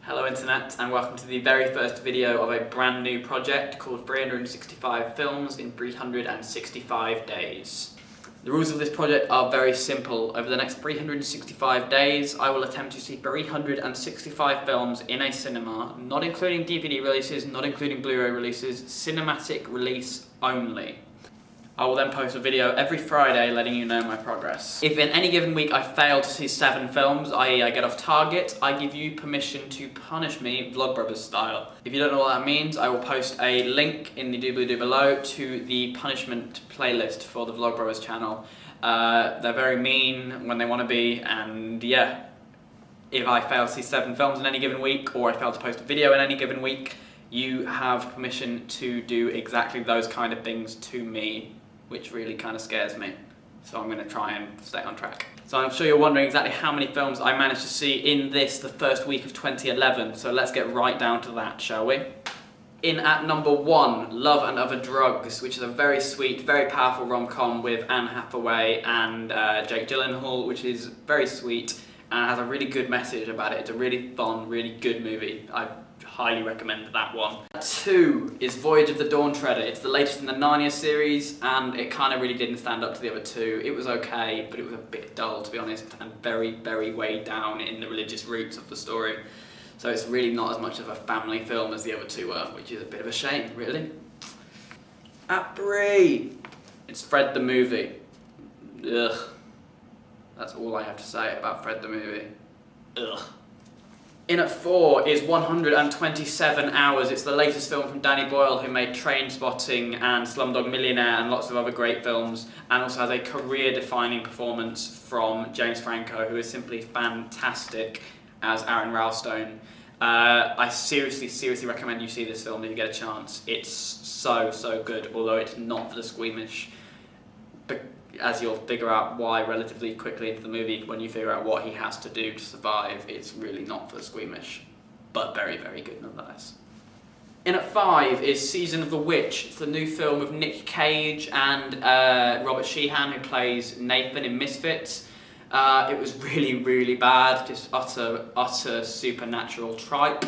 Hello Internet, and welcome to the very first video of a brand new project called 365 Films in 365 Days. The rules of this project are very simple. Over the next 365 days, I will attempt to see 365 films in a cinema, not including DVD releases, not including Blu-ray releases, cinematic release only. I will then post a video every Friday letting you know my progress. If in any given week I fail to see 7 films, i.e. I get off target, I give you permission to punish me Vlogbrothers style. If you don't know what that means, I will post a link in the doobly-doo below to the punishment playlist for the Vlogbrothers channel. They're very mean when they want to be, and yeah, if I fail to see 7 films in any given week, or I fail to post a video in any given week, you have permission to do exactly those kind of things to me, which really kind of scares me. So I'm going to try and stay on track. So I'm sure you're wondering exactly how many films I managed to see in the first week of 2011. So let's get right down to that, shall we? In at number 1, Love and Other Drugs, which is a very sweet, very powerful rom-com with Anne Hathaway and Jake Gyllenhaal, which is very sweet and has a really good message about it. It's a really fun, really good movie. I highly recommend that one. 2 is Voyage of the Dawn Treader. It's the latest in the Narnia series, and it kind of really didn't stand up to the other 2. It was okay, but it was a bit dull, to be honest, and very, very weighed down in the religious roots of the story. So it's really not as much of a family film as the other 2 were, which is a bit of a shame, really. At 3, it's Fred the Movie. Ugh. That's all I have to say about Fred the Movie. Ugh. In at 4 is 127 Hours. It's the latest film from Danny Boyle, who made Trainspotting and Slumdog Millionaire and lots of other great films, and also has a career-defining performance from James Franco, who is simply fantastic as Aaron Ralston. I seriously recommend you see this film if you get a chance. It's so good, although it's not for the squeamish, as you'll figure out why relatively quickly into the movie when you figure out what he has to do to survive. It's really not for the squeamish, but very, very good nonetheless. In at 5 is Season of the Witch. It's the new film of Nick Cage and Robert Sheehan, who plays Nathan in Misfits. It was really bad, just utter supernatural tripe,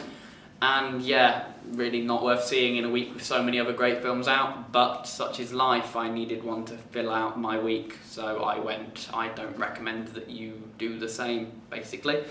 and yeah, really not worth seeing in a week with so many other great films out, but such is life. I needed one to fill out my week, so I went. I don't recommend that you do the same, basically.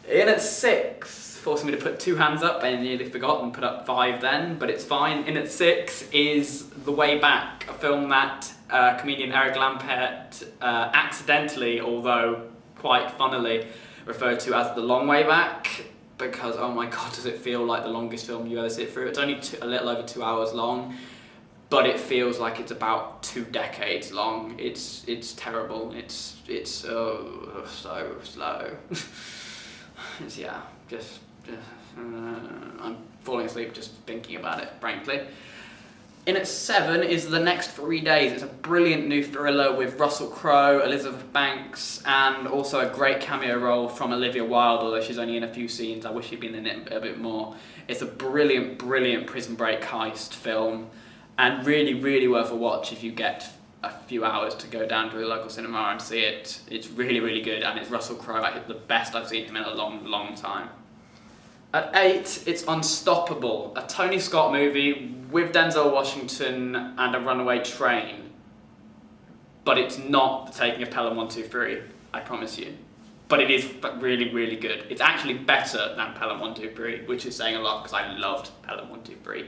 In at 6, forcing me to put 2 hands up, I nearly forgot and put up 5 then, but it's fine. In at 6 is The Way Back, a film that comedian Eric Lampert accidentally, although quite funnily, referred to as The Long Way Back, because oh my god, does it feel like the longest film you ever sit through. It's only a little over 2 hours long, but it feels like it's about 2 decades long. It's terrible. It's so slow. Yeah, just I'm falling asleep just thinking about it, frankly. In at 7 is The Next 3 Days. It's a brilliant new thriller with Russell Crowe, Elizabeth Banks, and also a great cameo role from Olivia Wilde, although she's only in a few scenes. I wish she'd been in it a bit more. It's a brilliant Prison Break heist film, and really worth a watch if you get a few hours to go down to a local cinema and see it. It's really good, and it's Russell Crowe, the best I've seen him in a long time. At 8, it's Unstoppable, a Tony Scott movie with Denzel Washington and a runaway train. But it's not The Taking of Pelham 1 2 3, I promise you. But it is really good. It's actually better than Pelham 1 2 3, which is saying a lot because I loved Pelham 1 2 3.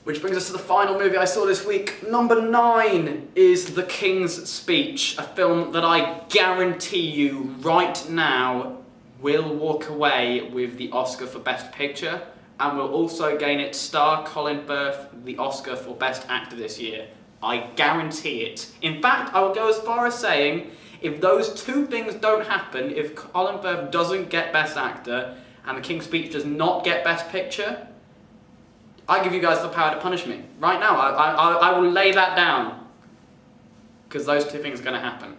Which brings us to the final movie I saw this week. Number 9 is The King's Speech, a film that I guarantee you right now will walk away with the Oscar for Best Picture, and will also gain its star Colin Firth the Oscar for Best Actor this year. I guarantee it. In fact, I will go as far as saying, if those 2 things don't happen, if Colin Firth doesn't get Best Actor and The King's Speech does not get Best Picture, I give you guys the power to punish me. Right now, I will lay that down, because those 2 things are going to happen.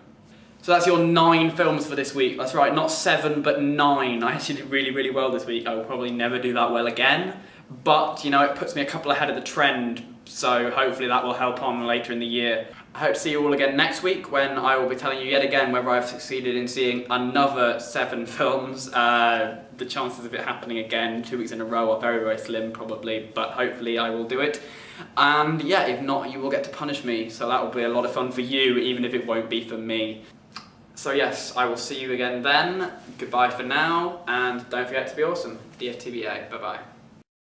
So that's your 9 films for this week. That's right, not 7, but 9. I actually did really well this week. I will probably never do that well again. But, you know, it puts me a couple ahead of the trend, so hopefully that will help on later in the year. I hope to see you all again next week when I will be telling you yet again whether I've succeeded in seeing another 7 films. The chances of it happening again 2 weeks in a row are very, very slim probably, but hopefully I will do it. And yeah, if not, you will get to punish me, so that will be a lot of fun for you, even if it won't be for me. So yes, I will see you again then. Goodbye for now, and don't forget to be awesome. DFTBA, bye bye.